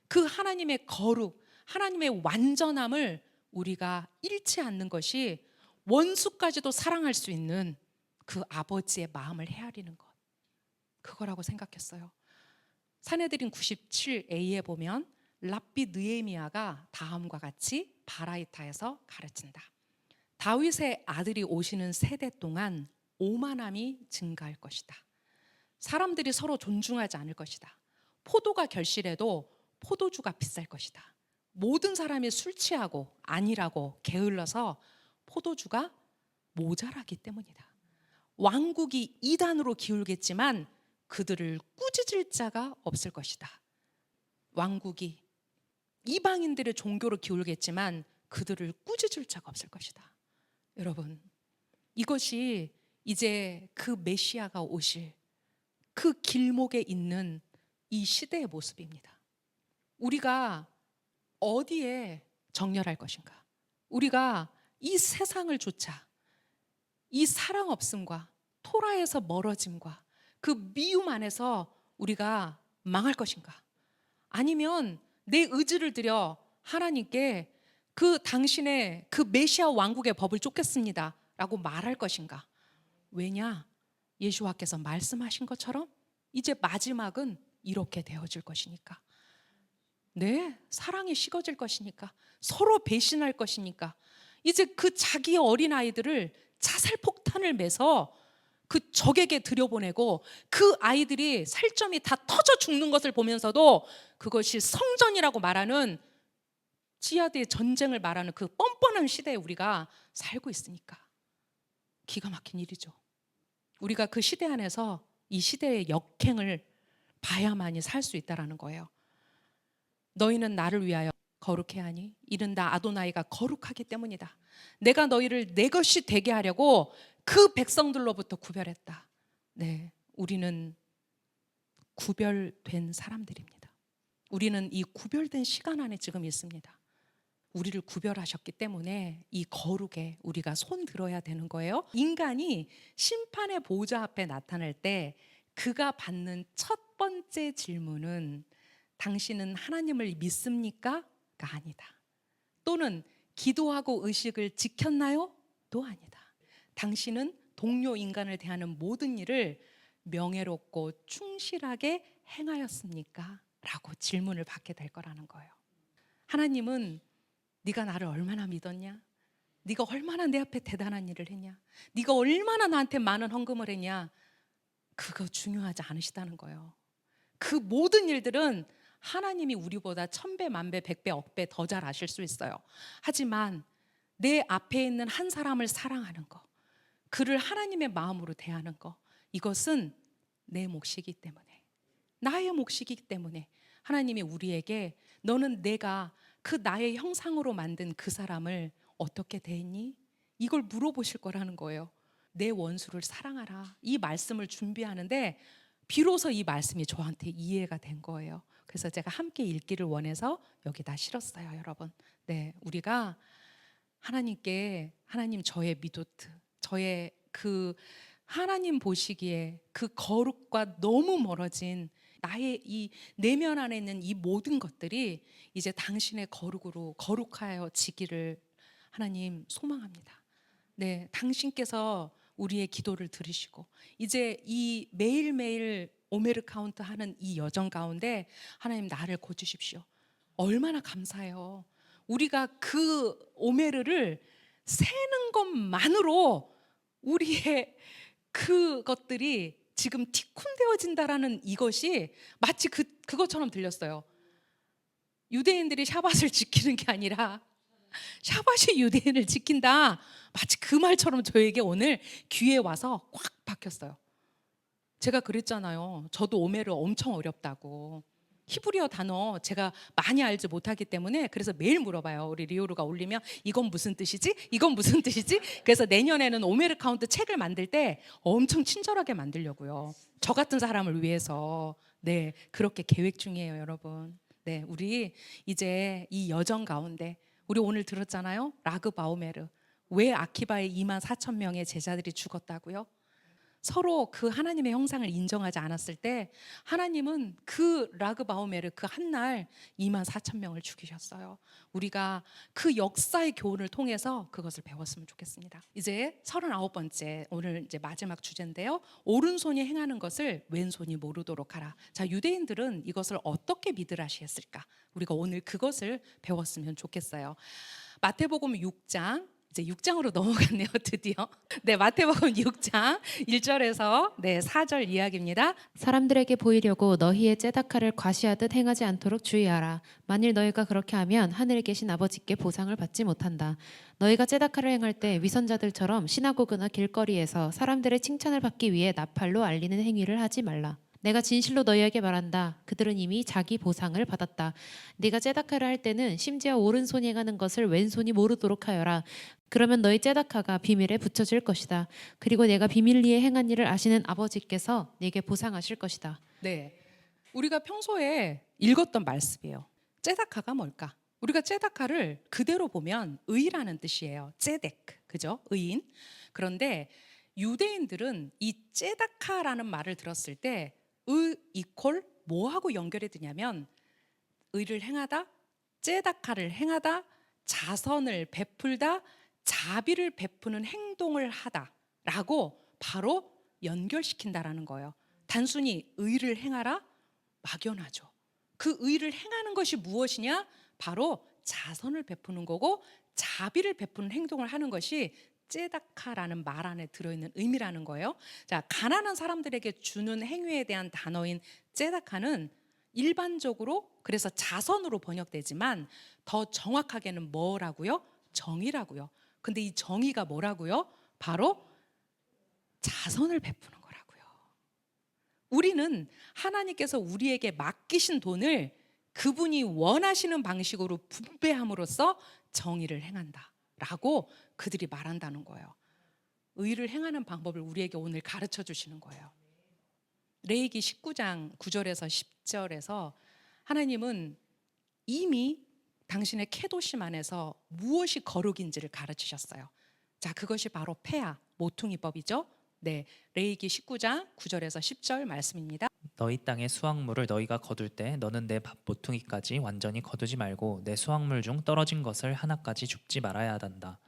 S1: 그 하나님의 거룩, 하나님의 완전함을 우리가 잃지 않는 것이 원수까지도 사랑할 수 있는 그 아버지의 마음을 헤아리는 것, 그거라고 생각했어요. 산헤드린 97A에 보면 랍비 느헤미야가 다음과 같이 바라이타에서 가르친다. 다윗의 아들이 오시는 세대 동안 오만함이 증가할 것이다. 사람들이 서로 존중하지 않을 것이다. 포도가 결실해도 포도주가 비쌀 것이다. 모든 사람이 술 취하고 아니라고 게을러서 포도주가 모자라기 때문이다. 왕국이 이단으로 기울겠지만 그들을 꾸짖을 자가 없을 것이다. 왕국이 이방인들의 종교로 기울겠지만 그들을 꾸짖을 자가 없을 것이다. 여러분, 이것이 이제 그 메시아가 오실 그 길목에 있는 이 시대의 모습입니다. 우리가 어디에 정렬할 것인가? 우리가 이 세상을 조차 이 사랑 없음과 토라에서 멀어짐과 그 미움 안에서 우리가 망할 것인가? 아니면 내 의지를 들여 하나님께 그 당신의 그 메시아 왕국의 법을 쫓겠습니다 라고 말할 것인가? 왜냐? 예수와께서 말씀하신 것처럼 이제 마지막은 이렇게 되어질 것이니까. 네, 사랑이 식어질 것이니까, 서로 배신할 것이니까, 이제 그 자기의 어린아이들을 자살 폭탄을 매서 그 적에게 들여보내고 그 아이들이 살점이 다 터져 죽는 것을 보면서도 그것이 성전이라고 말하는 지하드의 전쟁을 말하는 그 뻔뻔한 시대에 우리가 살고 있으니까 기가 막힌 일이죠. 우리가 그 시대 안에서 이 시대의 역행을 봐야만이 살 수 있다라는 거예요. 너희는 나를 위하여 거룩해야 하니 이는 나 아도나이가 거룩하기 때문이다. 내가 너희를 내 것이 되게 하려고 그 백성들로부터 구별했다. 네, 우리는 구별된 사람들입니다. 우리는 이 구별된 시간 안에 지금 있습니다. 우리를 구별하셨기 때문에 이 거룩에 우리가 손 들어야 되는 거예요. 인간이 심판의 보좌 앞에 나타날 때 그가 받는 첫 번째 질문은 당신은 하나님을 믿습니까? 가 아니다. 또는 기도하고 의식을 지켰나요? 도 아니다. 당신은 동료 인간을 대하는 모든 일을 명예롭고 충실하게 행하였습니까? 라고 질문을 받게 될 거라는 거예요. 하나님은 네가 나를 얼마나 믿었냐? 네가 얼마나 내 앞에 대단한 일을 했냐? 네가 얼마나 나한테 많은 헌금을 했냐? 그거 중요하지 않으시다는 거예요. 그 모든 일들은 하나님이 우리보다 1000배, 만배, 100배, 억배 더 잘 아실 수 있어요. 하지만 내 앞에 있는 한 사람을 사랑하는 거, 그를 하나님의 마음으로 대하는 거, 이것은 내 몫이기 때문에, 나의 몫이기 때문에 하나님이 우리에게 너는 내가 그 나의 형상으로 만든 그 사람을 어떻게 대했니? 이걸 물어보실 거라는 거예요. 내 원수를 사랑하라. 이 말씀을 준비하는데 비로소 이 말씀이 저한테 이해가 된 거예요. 그래서 제가 함께 읽기를 원해서 여기다 실었어요, 여러분. 네, 우리가 하나님께 하나님 저의 미도트, 저의 그 하나님 보시기에 그 거룩과 너무 멀어진 나의 이 내면 안에 있는 이 모든 것들이 이제 당신의 거룩으로 거룩하여 지기를 하나님 소망합니다. 네, 당신께서 우리의 기도를 들으시고 이제 이 매일매일 오메르 카운트 하는 이 여정 가운데 하나님 나를 고치십시오. 얼마나 감사해요. 우리가 그 오메르를 세는 것만으로 우리의 그것들이 지금 티쿤되어진다라는 이것이 마치 그것처럼 들렸어요. 유대인들이 샤밧을 지키는 게 아니라 샤밧이 유대인을 지킨다. 마치 그 말처럼 저에게 오늘 귀에 와서 꽉 박혔어요. 제가 그랬잖아요. 저도 오메르 엄청 어렵다고. 히브리어 단어 제가 많이 알지 못하기 때문에 그래서 매일 물어봐요. 우리 리오루가 올리면 이건 무슨 뜻이지? 이건 무슨 뜻이지? 그래서 내년에는 오메르 카운트 책을 만들 때 엄청 친절하게 만들려고요. 저 같은 사람을 위해서. 네, 그렇게 계획 중이에요, 여러분. 네, 우리 이제 이 여정 가운데 우리 오늘 들었잖아요. 라그바오메르. 왜 아키바의 24,000명의 제자들이 죽었다고요? 서로 그 하나님의 형상을 인정하지 않았을 때 하나님은 그 라그바오메르 그 한날 24,000명을 죽이셨어요. 우리가 그 역사의 교훈을 통해서 그것을 배웠으면 좋겠습니다. 이제 39번째 오늘 이제 마지막 주제인데요. 오른손이 행하는 것을 왼손이 모르도록 하라. 자, 유대인들은 이것을 어떻게 믿으라시했을까? 우리가 오늘 그것을 배웠으면 좋겠어요. 마태복음 6장 이제 6장으로 넘어갔네요, 드디어. 네, 마태복음 6장 1절에서 네, 4절 이야기입니다.
S3: 사람들에게 보이려고 너희의 째다카를 과시하듯 행하지 않도록 주의하라. 만일 너희가 그렇게 하면 하늘에 계신 아버지께 보상을 받지 못한다. 너희가 째다카를 행할 때 위선자들처럼 시나고그나 길거리에서 사람들의 칭찬을 받기 위해 나팔로 알리는 행위를 하지 말라. 내가 진실로 너희에게 말한다. 그들은 이미 자기 보상을 받았다. 네가 째다카를 할 때는 심지어 오른손이 행하는 것을 왼손이 모르도록 하여라. 그러면 너희 째다카가 비밀에 붙여질 것이다. 그리고 내가 비밀리에 행한 일을 아시는 아버지께서 네게 보상하실 것이다.
S1: 네, 우리가 평소에 읽었던 말씀이에요. 째다카가 뭘까? 우리가 째다카를 그대로 보면 의라는 뜻이에요. 째덱, 그죠? 의인. 그런데 유대인들은 이 째다카라는 말을 들었을 때 의 이퀄 뭐하고 연결이 되냐면 의를 행하다, 째다카를 행하다, 자선을 베풀다, 자비를 베푸는 행동을 하다라고 바로 연결시킨다라는 거예요. 단순히 의를 행하라? 막연하죠. 그 의를 행하는 것이 무엇이냐? 바로 자선을 베푸는 거고 자비를 베푸는 행동을 하는 것이 째다카라는 말 안에 들어있는 의미라는 거예요. 자, 가난한 사람들에게 주는 행위에 대한 단어인 째다카는 일반적으로 그래서 자선으로 번역되지만 더 정확하게는 뭐라고요? 정의라고요. 근데 이 정의가 뭐라고요? 바로 자선을 베푸는 거라고요. 우리는 하나님께서 우리에게 맡기신 돈을 그분이 원하시는 방식으로 분배함으로써 정의를 행한다라고 그들이 말한다는 거예요. 의를 행하는 방법을 우리에게 오늘 가르쳐 주시는 거예요. 레위기 19장 9절에서 10절에서 하나님은 이미 당신의 케도심 안에서 무엇이 거룩인지를 가르치셨어요. 자, 그것이 바로 페아, 모퉁이법이죠. 네, 레위기 19장 9절에서 10절 말씀입니다.
S2: 너희 땅의 수확물을 너희가 거둘 때 너는 내 밥 모퉁이까지 완전히 거두지 말고 내 수확물 중 떨어진 것을 하나까지 줍지 말아야 한다.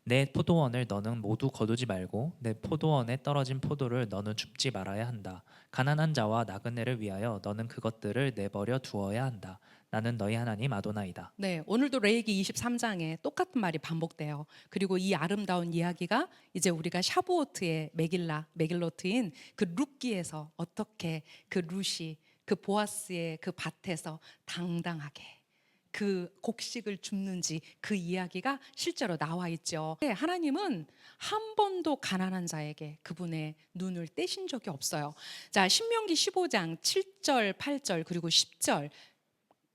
S2: 내 포도원을 너는 모두 거두지 말고 내 포도원에 떨어진 포도를 너는 줍지 말아야 한다. 가난한 자와 나그네를 위하여 너는 그것들을 내버려 두어야 한다. 나는 너희 하나님 아도나이다.
S1: 네, 오늘도 레위기 23장에 똑같은 말이 반복돼요. 그리고 이 아름다운 이야기가 이제 우리가 샤부오트의 메길로트인 그 룻기에서 어떻게 그 룻이 그 보아스의 그 밭에서 당당하게 그 곡식을 줍는지 그 이야기가 실제로 나와 있죠. 네, 하나님은 한 번도 가난한 자에게 그분의 눈을 떼신 적이 없어요. 자, 신명기 15장 7절, 8절 그리고 10절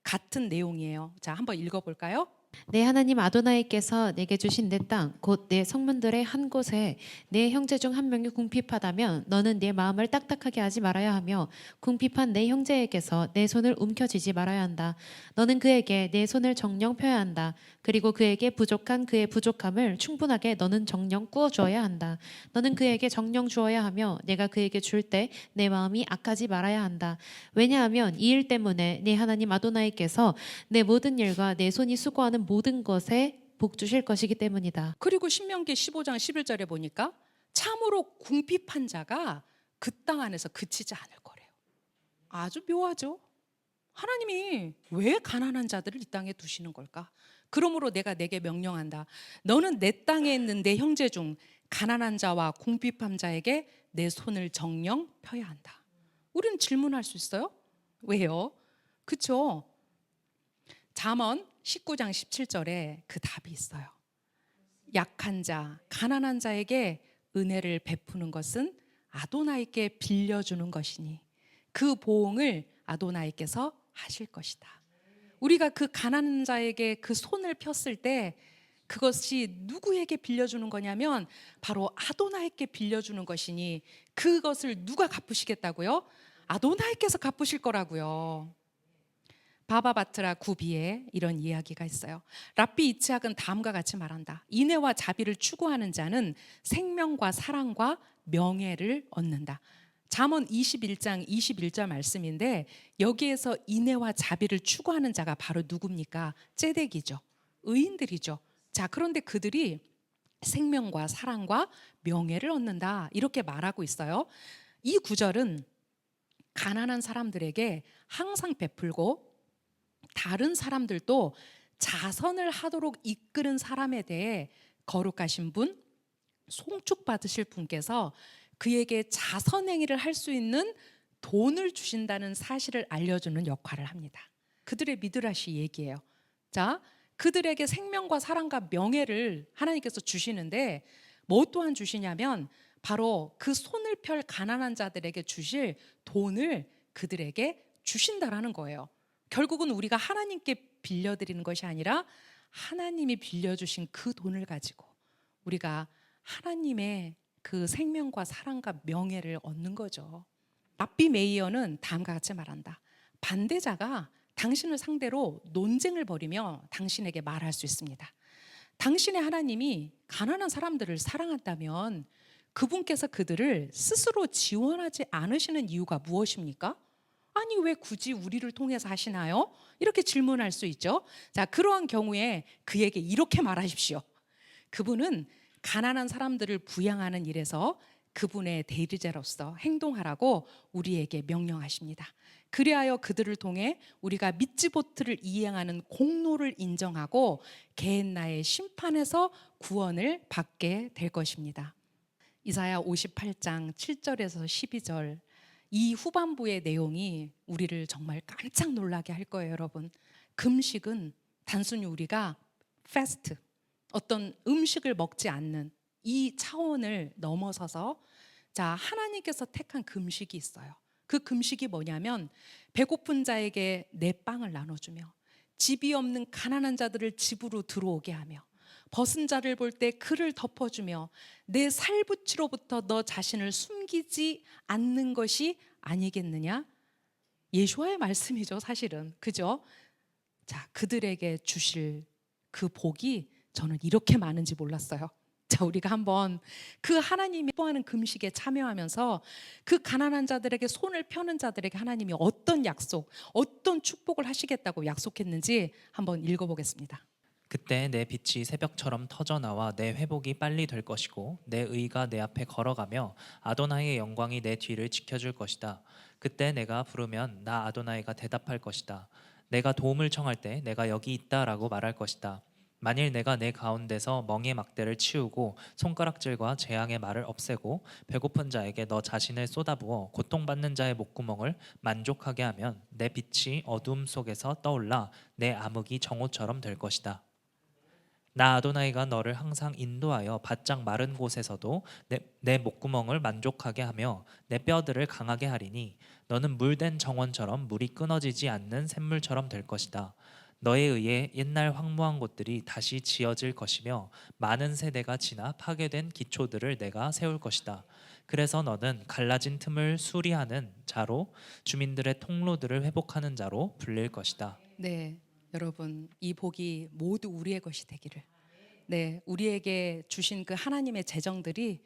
S1: 같은 내용이에요. 자, 한번 읽어볼까요?
S3: 내 하나님 아도나이께서 내게 주신 내 땅 곧 내 성문들의 한 곳에 내 형제 중 한 명이 궁핍하다면 너는 내 마음을 딱딱하게 하지 말아야 하며 궁핍한 내 형제에게서 내 손을 움켜쥐지 말아야 한다. 너는 그에게 내 손을 정령 펴야 한다. 그리고 그에게 부족한 그의 부족함을 충분하게 너는 정령 꾸어 주어야 한다. 너는 그에게 정령 주어야 하며 내가 그에게 줄 때 내 마음이 악하지 말아야 한다. 왜냐하면 이 일 때문에 내 하나님 아도나이께서 내 모든 일과 내 손이 수고하는 모든 것에 복 주실 것이기 때문이다.
S1: 그리고 신명기 15장 11절에 보니까 참으로 궁핍한 자가 그 땅 안에서 그치지 않을 거래요. 아주 묘하죠. 하나님이 왜 가난한 자들을 이 땅에 두시는 걸까? 그러므로 내가 내게 명령한다. 너는 내 땅에 있는 내 형제 중 가난한 자와 궁핍한 자에게 내 손을 정령 펴야 한다. 우리는 질문할 수 있어요? 왜요? 그렇죠? 잠언 19장 17절에 그 답이 있어요. 약한 자, 가난한 자에게 은혜를 베푸는 것은 아도나이께 빌려주는 것이니 그 보응을 아도나이께서 하실 것이다. 우리가 그 가난한 자에게 그 손을 폈을 때 그것이 누구에게 빌려주는 거냐면 바로 아도나이께 빌려주는 것이니 그것을 누가 갚으시겠다고요? 아도나이께서 갚으실 거라고요. 바바바트라 구비에 이런 이야기가 있어요. 랍비 이츠학은 다음과 같이 말한다. 인애와 자비를 추구하는 자는 생명과 사랑과 명예를 얻는다. 잠언 21장 21절 말씀인데 여기에서 인애와 자비를 추구하는 자가 바로 누굽니까? 째덱이죠. 의인들이죠. 자, 그런데 그들이 생명과 사랑과 명예를 얻는다 이렇게 말하고 있어요. 이 구절은 가난한 사람들에게 항상 베풀고 다른 사람들도 자선을 하도록 이끄는 사람에 대해 거룩하신 분, 송축받으실 분께서 그에게 자선행위를 할 수 있는 돈을 주신다는 사실을 알려주는 역할을 합니다. 그들의 미드라시 얘기예요. 자, 그들에게 생명과 사랑과 명예를 하나님께서 주시는데 뭐 또한 주시냐면 바로 그 손을 펼 가난한 자들에게 주실 돈을 그들에게 주신다라는 거예요. 결국은 우리가 하나님께 빌려드리는 것이 아니라 하나님이 빌려주신 그 돈을 가지고 우리가 하나님의 그 생명과 사랑과 명예를 얻는 거죠. 랍비 메이어는 다음과 같이 말한다. 반대자가 당신을 상대로 논쟁을 벌이며 당신에게 말할 수 있습니다. 당신의 하나님이 가난한 사람들을 사랑한다면 그분께서 그들을 스스로 지원하지 않으시는 이유가 무엇입니까? 아니 왜 굳이 우리를 통해서 하시나요? 이렇게 질문할 수 있죠. 자, 그러한 경우에 그에게 이렇게 말하십시오. 그분은 가난한 사람들을 부양하는 일에서 그분의 대리자로서 행동하라고 우리에게 명령하십니다. 그리하여 그들을 통해 우리가 미츠보트를 이행하는 공로를 인정하고 게헨나의 심판에서 구원을 받게 될 것입니다. 이사야 58장 7절에서 12절, 이 후반부의 내용이 우리를 정말 깜짝 놀라게 할 거예요, 여러분. 금식은 단순히 우리가 패스트, 어떤 음식을 먹지 않는 이 차원을 넘어서서, 자, 하나님께서 택한 금식이 있어요. 그 금식이 뭐냐면 배고픈 자에게 내 빵을 나눠주며 집이 없는 가난한 자들을 집으로 들어오게 하며 벗은 자를 볼 때 그를 덮어주며 내 살붙이로부터 너 자신을 숨기지 않는 것이 아니겠느냐? 예수와의 말씀이죠, 사실은. 그죠? 자, 그들에게 주실 그 복이 저는 이렇게 많은지 몰랐어요. 자, 우리가 한번 그 하나님이 기뻐하는 금식에 참여하면서 그 가난한 자들에게, 손을 펴는 자들에게 하나님이 어떤 약속, 어떤 축복을 하시겠다고 약속했는지 한번 읽어보겠습니다.
S2: 그때 내 빛이 새벽처럼 터져나와 내 회복이 빨리 될 것이고 내 의가 내 앞에 걸어가며 아도나이의 영광이 내 뒤를 지켜줄 것이다. 그때 내가 부르면 나 아도나이가 대답할 것이다. 내가 도움을 청할 때 내가 여기 있다라고 말할 것이다. 만일 내가 내 가운데서 멍에 막대를 치우고 손가락질과 재앙의 말을 없애고 배고픈 자에게 너 자신을 쏟아부어 고통받는 자의 목구멍을 만족하게 하면 내 빛이 어둠 속에서 떠올라 내 암흑이 정오처럼 될 것이다. 나 아도나이가 너를 항상 인도하여 바짝 마른 곳에서도 내 목구멍을 만족하게 하며 내 뼈들을 강하게 하리니 너는 물된 정원처럼 물이 끊어지지 않는 샘물처럼 될 것이다. 너에 의해 옛날 황무한 곳들이 다시 지어질 것이며 많은 세대가 지나 파괴된 기초들을 내가 세울 것이다. 그래서 너는 갈라진 틈을 수리하는 자로 주민들의 통로들을 회복하는 자로 불릴 것이다.
S1: 네, 여러분, 이 복이 모두 우리의 것이 되기를. 네, 우리에게 주신 그 하나님의 재정들이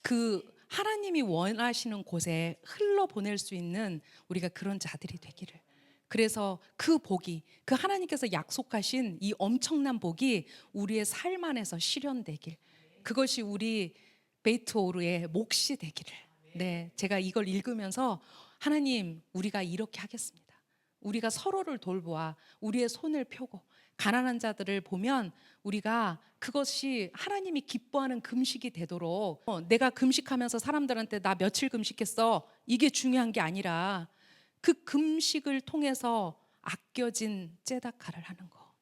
S1: 그 하나님이 원하시는 곳에 흘러 보낼 수 있는 우리가 그런 자들이 되기를. 그래서 그 복이, 그 하나님께서 약속하신 이 엄청난 복이 우리의 삶 안에서 실현되길, 그것이 우리 베이트오르의 몫이 되기를. 네, 제가 이걸 읽으면서 하나님, 우리가 이렇게 하겠습니다. 우리가 서로를 돌보아 우리의 손을 펴고 가난한 자들을 보면 우리가 그것이 하나님이 기뻐하는 금식이 되도록, 내가 금식하면서 사람들한테 나 며칠 금식했어, 이게 중요한 게 아니라 그 금식을 통해서 아껴진 째다카를 하는 거.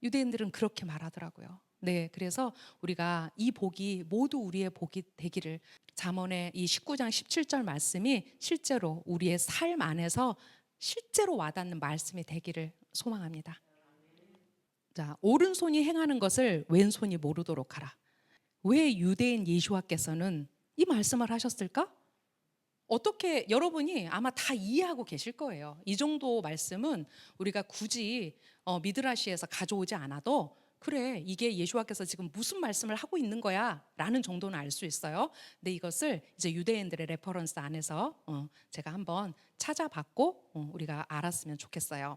S1: 유대인들은 그렇게 말하더라고요. 네, 그래서 우리가 이 복이 모두 우리의 복이 되기를, 잠언의 이 19장 17절 말씀이 실제로 우리의 삶 안에서 실제로 와닿는 말씀이 되기를 소망합니다. 자, 오른손이 행하는 것을 왼손이 모르도록 하라. 왜 유대인 예수와께서는 이 말씀을 하셨을까? 어떻게, 여러분이 아마 다 이해하고 계실 거예요. 이 정도 말씀은 우리가 굳이 미드라시에서 가져오지 않아도, 그래, 이게 예수와께서 지금 무슨 말씀을 하고 있는 거야 라는 정도는 알 수 있어요. 근데 이것을 이제 유대인들의 레퍼런스 안에서 제가 한번 찾아봤고 우리가 알았으면 좋겠어요.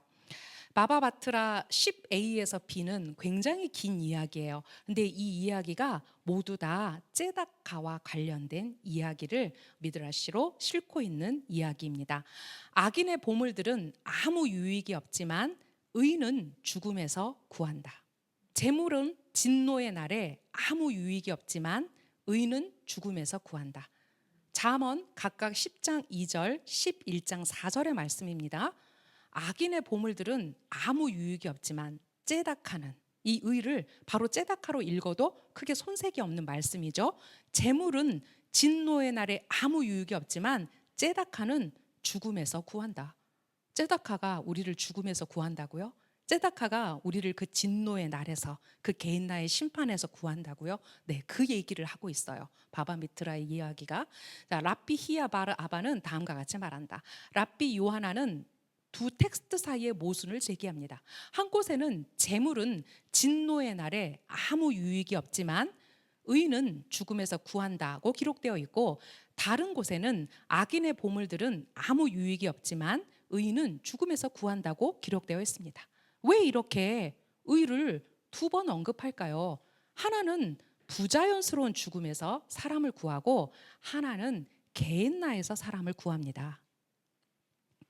S1: 바바바트라 10a에서 b는 굉장히 긴 이야기예요. 근데 이 이야기가 모두 다 째다카와 관련된 이야기를 미드라시로 싣고 있는 이야기입니다. 악인의 보물들은 아무 유익이 없지만 의는 죽음에서 구한다. 재물은 진노의 날에 아무 유익이 없지만 의는 죽음에서 구한다. 잠언 각각 10장 2절, 11장 4절의 말씀입니다. 악인의 보물들은 아무 유익이 없지만 째다카는, 이 의를 바로 째다카로 읽어도 크게 손색이 없는 말씀이죠. 재물은 진노의 날에 아무 유익이 없지만 째다카는 죽음에서 구한다. 째다카가 우리를 죽음에서 구한다고요? 째다카가 우리를 그 진노의 날에서, 그 게헨나의 심판에서 구한다고요? 네, 그 얘기를 하고 있어요. 바바미트라의 이야기가. 자, 랍비 히야바르 아바는 다음과 같이 말한다. 랍비 요하나는 두 텍스트 사이의 모순을 제기합니다. 한 곳에는 재물은 진노의 날에 아무 유익이 없지만 의는 죽음에서 구한다고 기록되어 있고, 다른 곳에는 악인의 보물들은 아무 유익이 없지만 의인은 죽음에서 구한다고 기록되어 있습니다. 왜 이렇게 의를 두 번 언급할까요? 하나는 부자연스러운 죽음에서 사람을 구하고 하나는 게헨나에서 사람을 구합니다.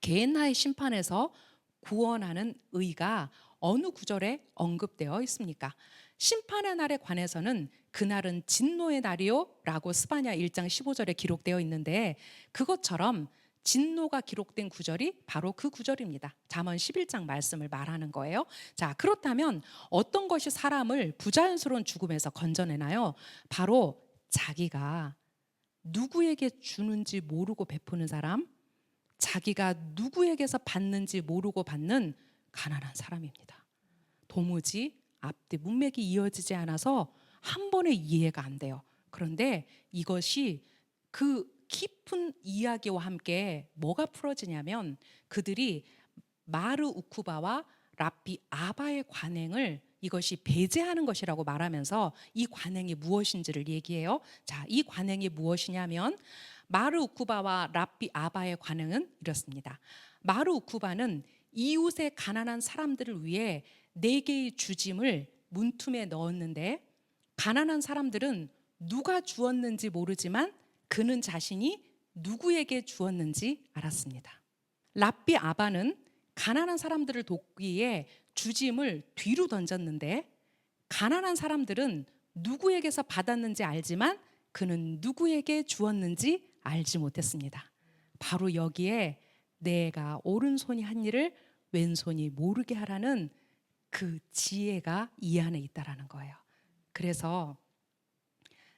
S1: 게헨나의 심판에서 구원하는 의가 어느 구절에 언급되어 있습니까? 심판의 날에 관해서는 그날은 진노의 날이요 라고 스바냐 1장 15절에 기록되어 있는데 그것처럼 진노가 기록된 구절이 바로 그 구절입니다. 잠언 11장 말씀을 말하는 거예요. 자, 그렇다면 어떤 것이 사람을 부자연스러운 죽음에서 건져내나요? 바로 자기가 누구에게 주는지 모르고 베푸는 사람, 자기가 누구에게서 받는지 모르고 받는 가난한 사람입니다. 도무지 앞뒤 문맥이 이어지지 않아서 한 번에 이해가 안 돼요. 그런데 이것이 그 깊은 이야기와 함께 뭐가 풀어지냐면 그들이 마르 우쿠바와 랍비 아바의 관행을 이것이 배제하는 것이라고 말하면서 이 관행이 무엇인지를 얘기해요. 자, 이 관행이 무엇이냐면 마르 우쿠바와 랍비 아바의 관행은 이렇습니다. 마르 우쿠바는 이웃의 가난한 사람들을 위해 4개의 주짐을 문틈에 넣었는데 가난한 사람들은 누가 주었는지 모르지만 그는 자신이 누구에게 주었는지 알았습니다. 랍비 아바는 가난한 사람들을 돕기 위해 주짐을 뒤로 던졌는데 가난한 사람들은 누구에게서 받았는지 알지만 그는 누구에게 주었는지 알지 못했습니다. 바로 여기에 내가 오른손이 한 일을 왼손이 모르게 하라는 그 지혜가 이 안에 있다라는 거예요. 그래서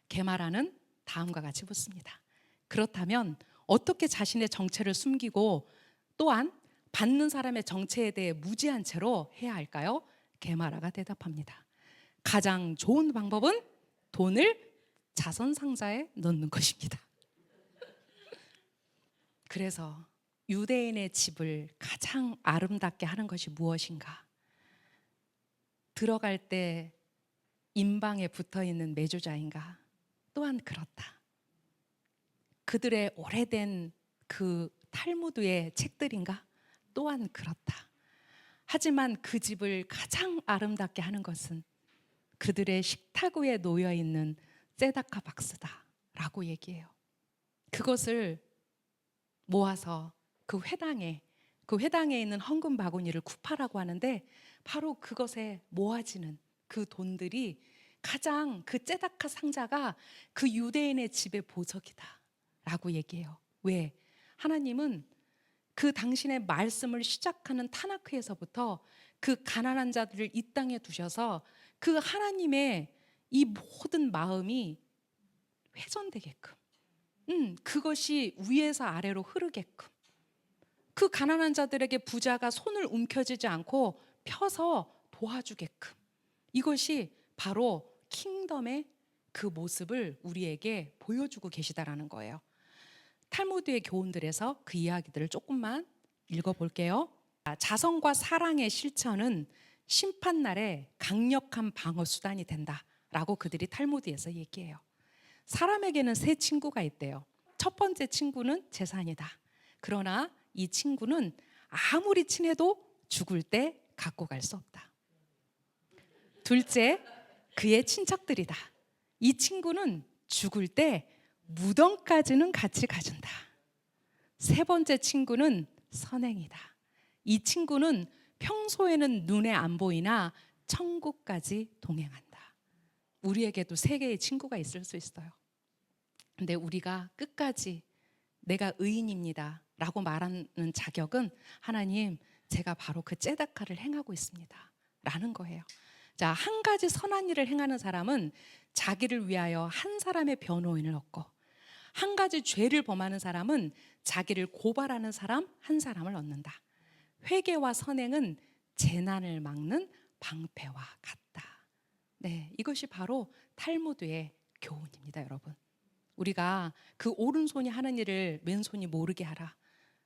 S1: 게마라는 다음과 같이 묻습니다. 그렇다면 어떻게 자신의 정체를 숨기고 또한 받는 사람의 정체에 대해 무지한 채로 해야 할까요? 게마라가 대답합니다. 가장 좋은 방법은 돈을 자선 상자에 넣는 것입니다. 그래서 유대인의 집을 가장 아름답게 하는 것이 무엇인가? 들어갈 때 임방에 붙어있는 메조자인가? 또한 그렇다. 그들의 오래된 그 탈무드의 책들인가? 또한 그렇다. 하지만 그 집을 가장 아름답게 하는 것은 그들의 식탁 위에 놓여있는 세다카 박스다라고 얘기해요. 그것을 모아서 그 회당에 있는 헌금 바구니를 쿠파라고 하는데 바로 그것에 모아지는 그 돈들이 가장 그 째다카 상자가 그 유대인의 집의 보석이다라고 얘기해요. 왜? 하나님은 그 당신의 말씀을 시작하는 타나크에서부터 그 가난한 자들을 이 땅에 두셔서 그 하나님의 이 모든 마음이 회전되게끔 그것이 위에서 아래로 흐르게끔 그 가난한 자들에게 부자가 손을 움켜쥐지 않고 펴서 도와주게끔 이것이 바로 킹덤의 그 모습을 우리에게 보여주고 계시다라는 거예요. 탈무드의 교훈들에서 그 이야기들을 조금만 읽어볼게요. 자성과 사랑의 실천은 심판날에 강력한 방어 수단이 된다라고 그들이 탈무드에서 얘기해요. 사람에게는 세 친구가 있대요. 첫 번째 친구는 재산이다. 그러나 이 친구는 아무리 친해도 죽을 때 갖고 갈 수 없다. 둘째, 그의 친척들이다. 이 친구는 죽을 때 무덤까지는 같이 가준다. 세 번째 친구는 선행이다. 이 친구는 평소에는 눈에 안 보이나 천국까지 동행한다. 우리에게도 세 개의 친구가 있을 수 있어요. 근데 우리가 끝까지 내가 의인입니다 라고 말하는 자격은 하나님 제가 바로 그 째다카를 행하고 있습니다 라는 거예요. 자, 한 가지 선한 일을 행하는 사람은 자기를 위하여 한 사람의 변호인을 얻고 한 가지 죄를 범하는 사람은 자기를 고발하는 사람 한 사람을 얻는다. 회개와 선행은 재난을 막는 방패와 같다. 네, 이것이 바로 탈무드의 교훈입니다, 여러분. 우리가 그 오른손이 하는 일을 왼손이 모르게 하라.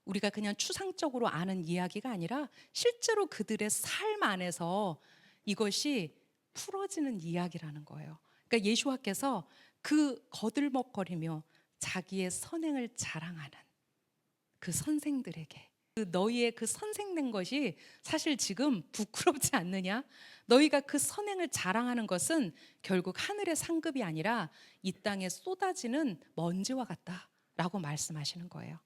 S1: 우리가 그냥 추상적으로 아는 이야기가 아니라 실제로 그들의 삶 안에서 이것이 풀어지는 이야기라는 거예요. 그러니까 예수와께서 그 거들먹거리며 자기의 선행을 자랑하는 그 선생들에게 너희의 그 선생된 것이 사실 지금 부끄럽지 않느냐? 너희가 그 선행을 자랑하는 것은 결국 하늘의 상급이 아니라 이 땅에 쏟아지는 먼지와 같다라고 말씀하시는 거예요.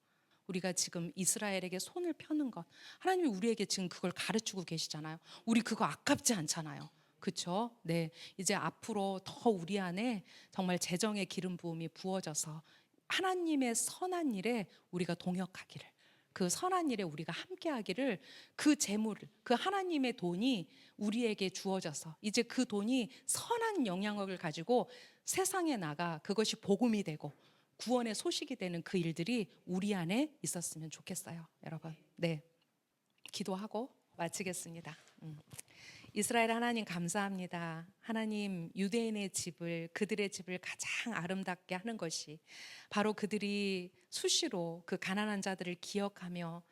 S1: 우리가 지금 이스라엘에게 손을 펴는 것, 하나님이 우리에게 지금 그걸 가르치고 계시잖아요. 우리 그거 아깝지 않잖아요. 그렇죠? 네, 이제 앞으로 더 우리 안에 정말 재정의 기름 부음이 부어져서 하나님의 선한 일에 우리가 동역하기를, 그 선한 일에 우리가 함께하기를, 그 재물을, 그 하나님의 돈이 우리에게 주어져서 이제 그 돈이 선한 영향력을 가지고 세상에 나가 그것이 복음이 되고 구원의 소식이 되는 그 일들이 우리 안에 있었으면 좋겠어요, 여러분. 네, 기도하고 마치겠습니다. 이스라엘 하나님 감사합니다. 하나님, 유대인의 집을, 그들의 집을 가장 아름답게 하는 것이 바로 그들이 수시로 그 가난한 자들을 기억하며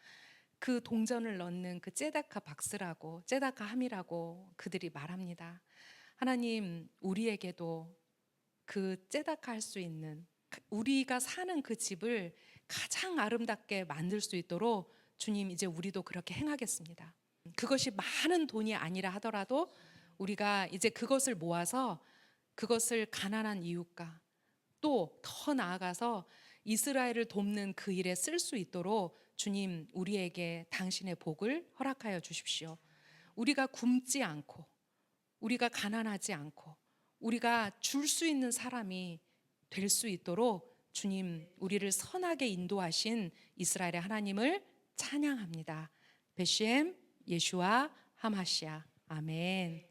S1: 그 동전을 넣는 그 ጼ다카 박스라고, ጼ다카 함이라고 그들이 말합니다. 하나님, 우리에게도 그 ጼ다카 할 수 있는, 우리가 사는 그 집을 가장 아름답게 만들 수 있도록 주님, 이제 우리도 그렇게 행하겠습니다. 그것이 많은 돈이 아니라 하더라도 우리가 이제 그것을 모아서 그것을 가난한 이웃과 또 더 나아가서 이스라엘을 돕는 그 일에 쓸 수 있도록 주님, 우리에게 당신의 복을 허락하여 주십시오. 우리가 굶지 않고, 우리가 가난하지 않고, 우리가 줄 수 있는 사람이 될 수 있도록 주님, 우리를 선하게 인도하신 이스라엘의 하나님을 찬양합니다. 베시엠 예슈아 하마시아. 아멘.